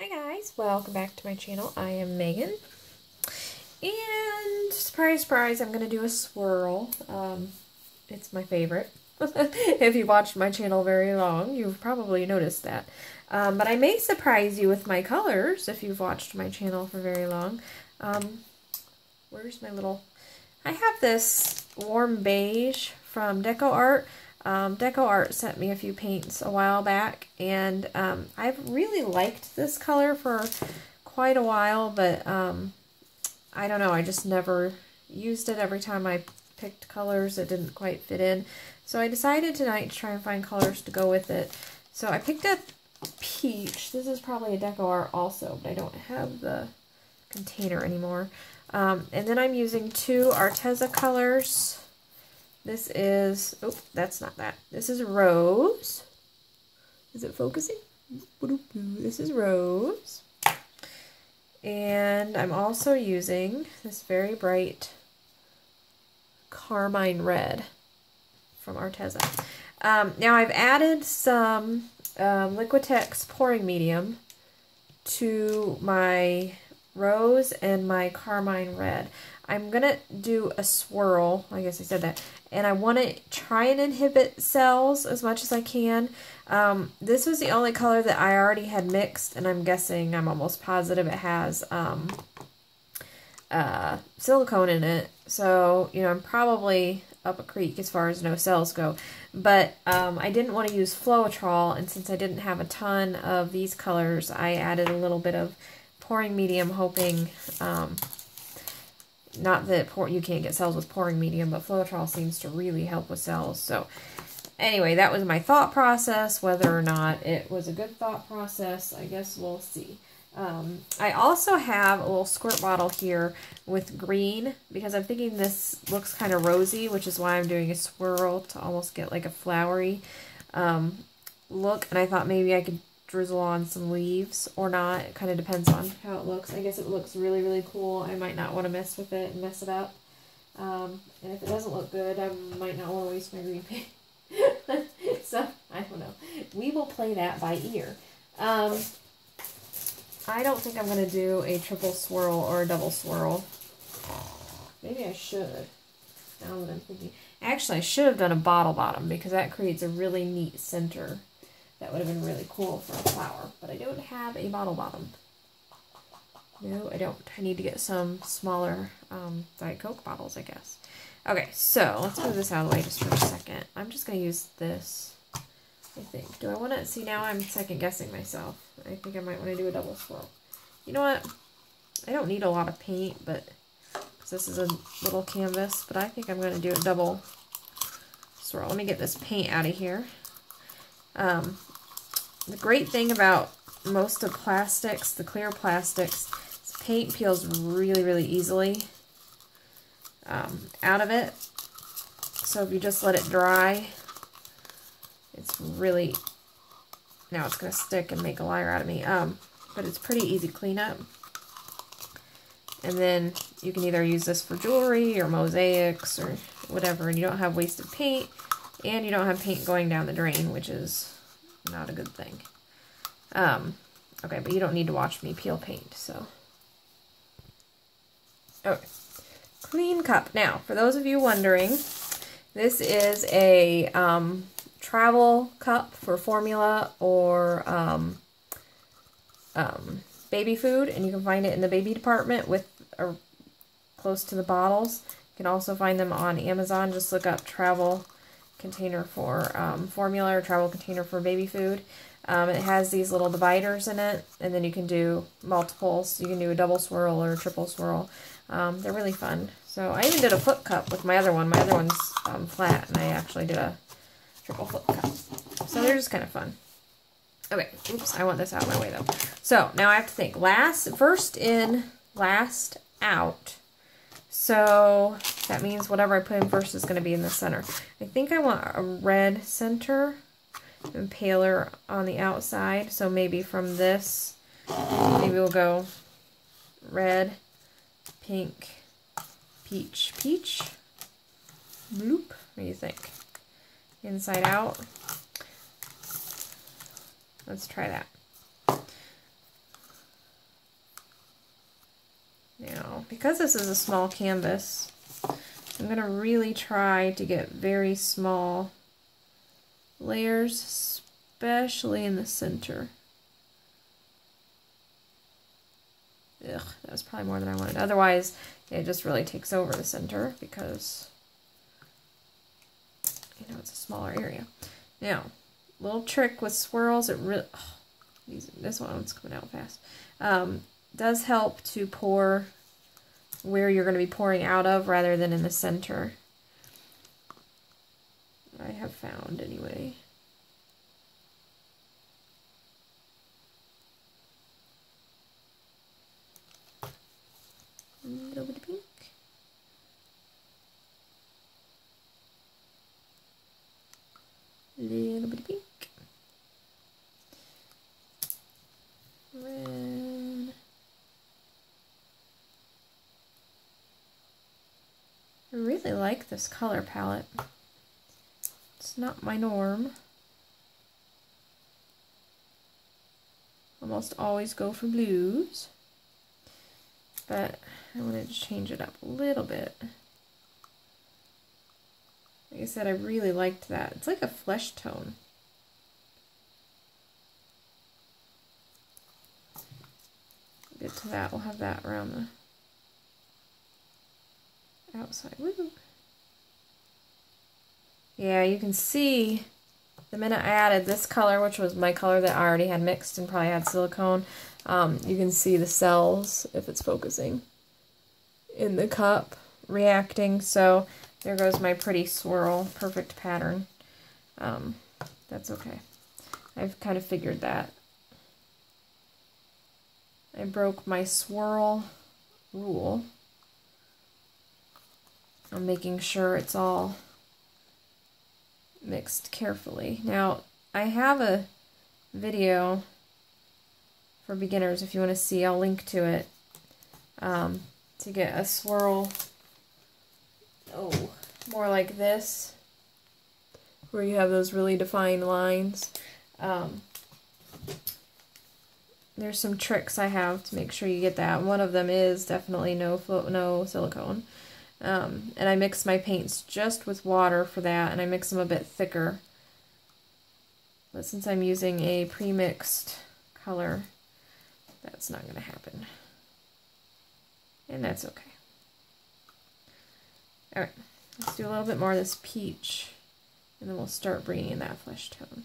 Hi guys, welcome back to my channel. I am Megan, and surprise, surprise, I'm going to do a swirl. It's my favorite. If you've watched my channel very long, you've probably noticed that. But I may surprise you with my colors if you've watched my channel for very long. Where's my little... I have this warm beige from Deco Art. Deco Art sent me a few paints a while back, and I've really liked this color for quite a while, but I don't know, I just never used it. Every time I picked colors, it didn't quite fit in. So I decided tonight to try and find colors to go with it. So I picked up Peach. This is probably a Deco Art also, but I don't have the container anymore. And then I'm using two Arteza colors. This is, oh, that's not that. This is Rose. Is it focusing? This is Rose. And I'm also using this very bright Carmine Red from Arteza. Now I've added some Liquitex pouring medium to my Rose and my Carmine Red. I'm going to do a swirl, I guess I said that, and I want to try and inhibit cells as much as I can. This was the only color that I already had mixed, and I'm guessing, I'm almost positive it has silicone in it. So, you know, I'm probably up a creek as far as no cells go. But I didn't want to use Floetrol, and since I didn't have a ton of these colors, I added a little bit of pouring medium, hoping... not that you can't get cells with pouring medium, but Floetrol seems to really help with cells. So anyway, that was my thought process. Whether or not it was a good thought process, I guess we'll see. I also have a little squirt bottle here with green, because I'm thinking this looks kind of rosy, which is why I'm doing a swirl to almost get like a flowery look. And I thought maybe I could drizzle on some leaves or not. It kind of depends on how it looks. I guess it looks really, really cool. I might not want to mess with it and mess it up. And if it doesn't look good, I might not want to waste my green paint. So, I don't know. We will play that by ear. I don't think I'm going to do a triple swirl or a double swirl. Maybe I should. Now that I'm thinking. Actually, I should have done a bottle bottom, because that creates a really neat center. That would have been really cool for a flower, but I don't have a bottle bottom. No, I don't. I need to get some smaller Diet Coke bottles, I guess. Okay, so let's move this out of the way just for a second. I'm just going to use this, I think. Do I want to... See, now I'm second guessing myself. I think I might want to do a double swirl. You know what? I don't need a lot of paint, but... because this is a little canvas, but I think I'm going to do a double swirl. Let me get this paint out of here. The great thing about most of plastics, the clear plastics, is paint peels really, really easily out of it. So if you just let it dry, it's really, now it's going to stick and make a liar out of me. But it's pretty easy cleanup. And then you can either use this for jewelry or mosaics or whatever, and you don't have wasted paint, and you don't have paint going down the drain, which is not a good thing. Okay, but you don't need to watch me peel paint, so. Okay. Clean cup. Now, for those of you wondering, this is a travel cup for formula or baby food, and you can find it in the baby department with close to the bottles. You can also find them on Amazon. Just look up travel container for formula or travel container for baby food. It has these little dividers in it, and then you can do multiples. You can do a double swirl or a triple swirl. They're really fun. So I even did a foot cup with my other one. My other one's flat, and I actually did a triple foot cup. So they're just kind of fun. Okay, oops, I want this out of my way though. So now I have to think. First in, last out. So that means whatever I put in first is going to be in the center. I think I want a red center and paler on the outside. So maybe from this, maybe we'll go red, pink, peach, bloop. What do you think? Inside out. Let's try that. Now, because this is a small canvas, I'm going to really try to get very small layers, especially in the center. Ugh, that was probably more than I wanted. Otherwise, it just really takes over the center because, you know, it's a smaller area. Now, little trick with swirls, it really, this one's coming out fast, does help to pour where you're going to be pouring out of rather than in the center. I have found anyway. A little bit of pink. A little bit of pink. Red. I really like this color palette. It's not my norm. Almost always go for blues, but I wanted to change it up a little bit. Like I said, I really liked that. It's like a flesh tone. We'll get to that. We'll have that around the outside. Woo! Yeah, you can see the minute I added this color, which was my color that I already had mixed and probably had silicone, you can see the cells, if it's focusing, in the cup reacting. So there goes my pretty swirl, perfect pattern. That's okay. I've kind of figured that. I broke my swirl rule. I'm making sure it's all mixed carefully. Now, I have a video for beginners if you want to see. I'll link to it, to get a swirl, more like this, where you have those really defined lines. There's some tricks I have to make sure you get that. One of them is definitely no silicone. And I mix my paints just with water for that, and I mix them a bit thicker. But since I'm using a pre-mixed color, that's not going to happen. And that's okay. Alright, let's do a little bit more of this peach, and then we'll start bringing in that flesh tone.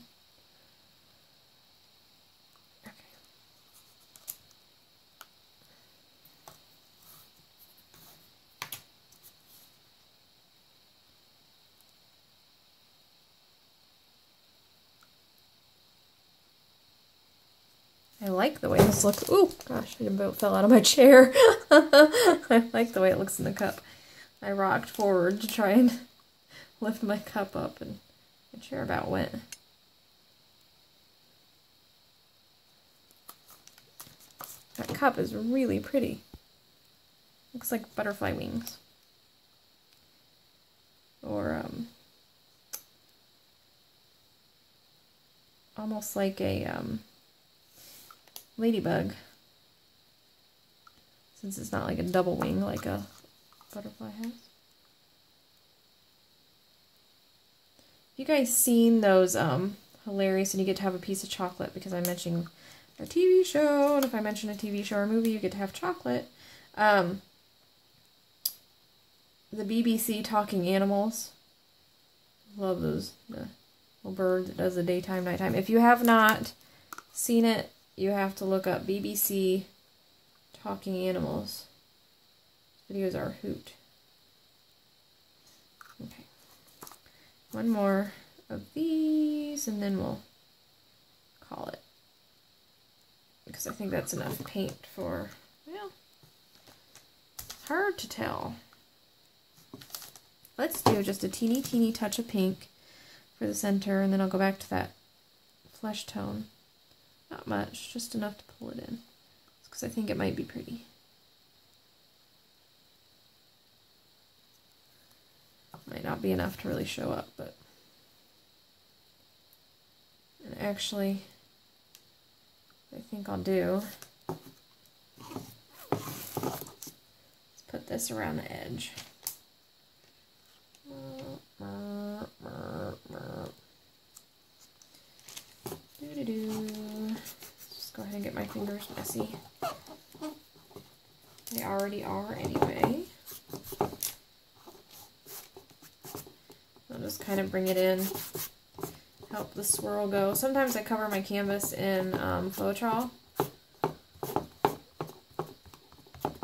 I like the way this looks. Ooh, gosh, I about fell out of my chair. I like the way it looks in the cup. I rocked forward to try and lift my cup up, and my chair about went. That cup is really pretty. Looks like butterfly wings. Or, almost like a, ladybug, since it's not like a double wing like a butterfly has. You guys seen those hilarious, and you get to have a piece of chocolate, because I'm mentioning a TV show, and if I mention a TV show or movie, you get to have chocolate. The BBC Talking Animals. Love those. The little bird that does the daytime, nighttime. If you have not seen it, you have to look up BBC Talking Animals. Videos are a hoot. Okay. One more of these, and then we'll call it. Because I think that's enough paint for, well, it's hard to tell. Let's do just a teeny touch of pink for the center, and then I'll go back to that flesh tone. Not much, just enough to pull it in, because I think it might be pretty. Might not be enough to really show up, but... And actually, I think I'll do... put this around the edge. Just go ahead and get my fingers messy. They already are anyway. I'll just kind of bring it in, help the swirl go. Sometimes I cover my canvas in Floetrol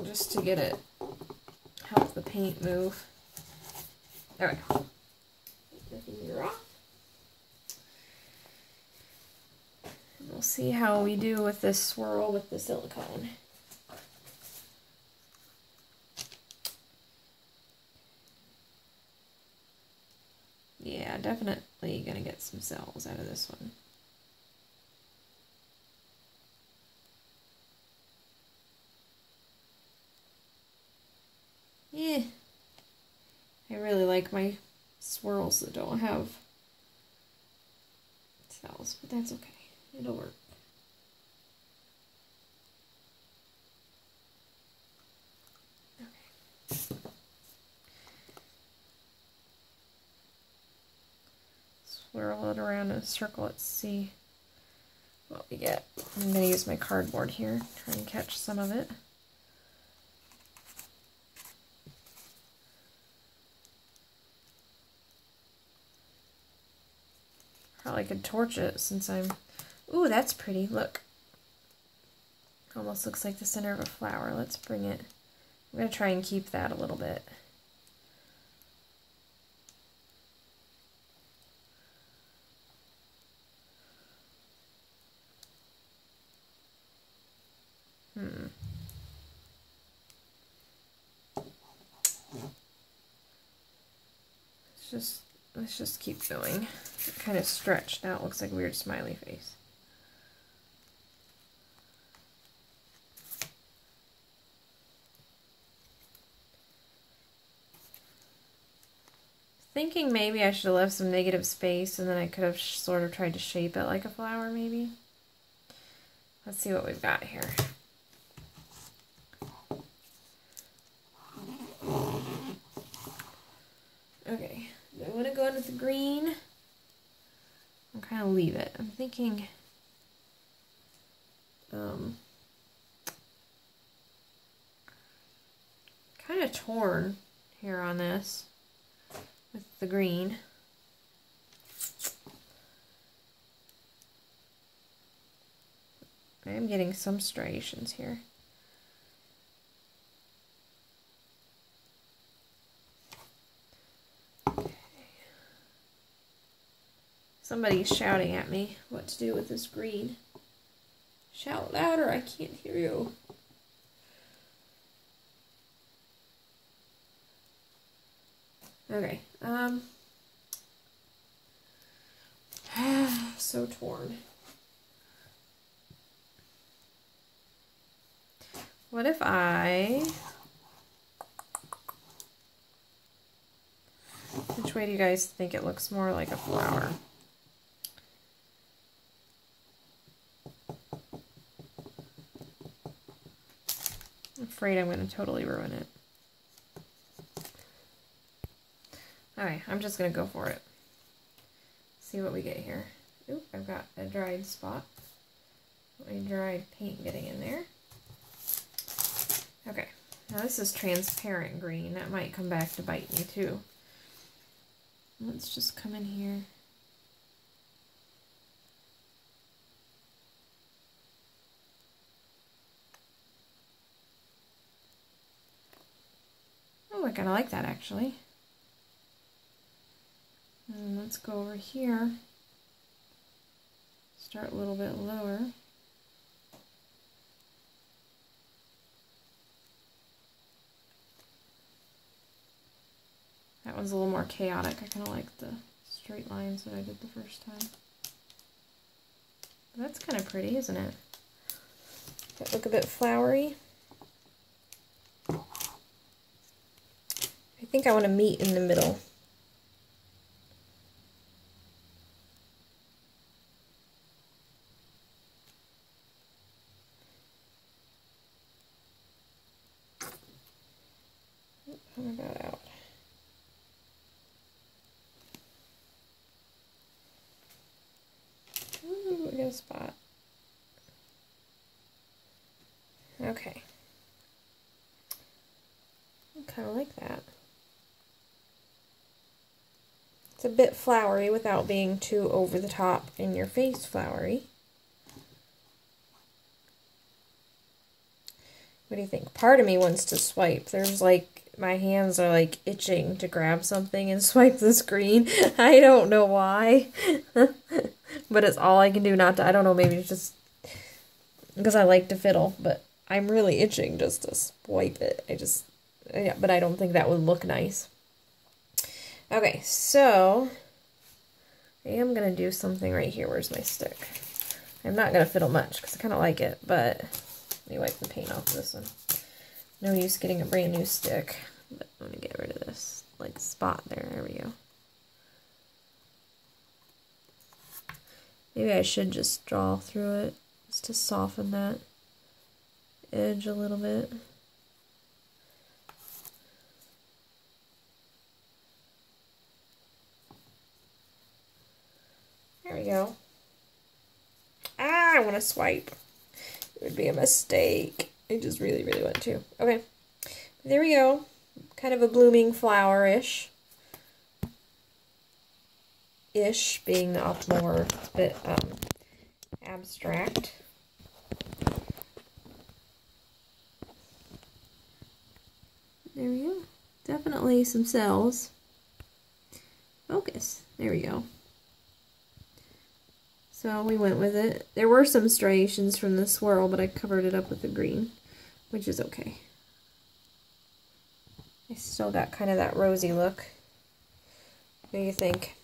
just to get it, help the paint move. Alright, take the finger off. And we'll see how we do with this swirl with the silicone. Yeah, definitely gonna get some cells out of this one. Yeah, I really like my swirls that don't have cells, but that's okay. It'll work. Okay. Swirl it around in a circle. Let's see what we get. I'm going to use my cardboard here, try and catch some of it. Probably could torch it since I'm... Ooh, that's pretty. Look. Almost looks like the center of a flower. Let's bring it... I'm going to try and keep that a little bit. Let's just keep going. It kind of stretched. Now it looks like a weird smiley face. Thinking maybe I should have left some negative space and then I could have sort of tried to shape it like a flower maybe. Let's see what we've got here. Okay, I want to go in with the green. I'll kind of leave it. I'm thinking kind of torn here on this with the green. I am getting some striations here. Somebody's shouting at me what to do with this green. Shout louder, I can't hear you. Okay, so torn. What if which way do you guys think it looks more like a flower? I'm afraid I'm going to totally ruin it. Alright, I'm just going to go for it. See what we get here. Oop, I've got a dried spot. My dried paint getting in there. Okay, now this is transparent green. That might come back to bite me too. Let's just come in here. Oh, I kind of like that actually. And let's go over here. Start a little bit lower. That one's a little more chaotic. I kind of like the straight lines that I did the first time. But that's kind of pretty, isn't it? Does that look a bit flowery? I think I want to meet in the middle. Pour that out. Ooh, we got a spot. Okay. I kind of like that. It's a bit flowery without being too over the top in your face flowery. What do you think? Part of me wants to swipe. There's like, my hands are like itching to grab something and swipe the screen. I don't know why. But it's all I can do not to, I don't know, maybe it's just because I like to fiddle, but I'm really itching just to swipe it. Yeah, but I don't think that would look nice. Okay, so I am going to do something right here. Where's my stick? I'm not going to fiddle much because I kind of like it, but let me wipe the paint off this one. No use getting a brand new stick, but I'm going to get rid of this like spot there. There we go. Maybe I should just draw through it just to soften that edge a little bit. There we go. Ah, I want to swipe. It would be a mistake. I just really, really want to. Okay. There we go. Kind of a blooming flower-ish. Ish being the more bit abstract. There we go. Definitely some cells. Focus. There we go. So we went with it. There were some striations from the swirl, but I covered it up with the green, which is okay. I still got kind of that rosy look. What do you think?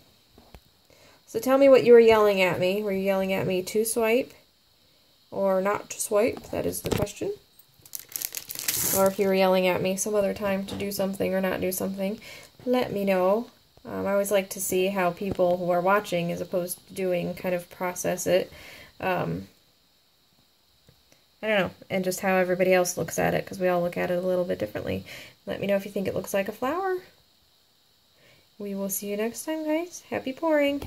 So tell me what you were yelling at me. Were you yelling at me to swipe or not to swipe? That is the question. Or if you were yelling at me some other time to do something or not do something, let me know. I always like to see how people who are watching, as opposed to doing, kind of process it. I don't know, and just how everybody else looks at it, because we all look at it a little bit differently. Let me know if you think it looks like a flower. We will see you next time, guys. Happy pouring!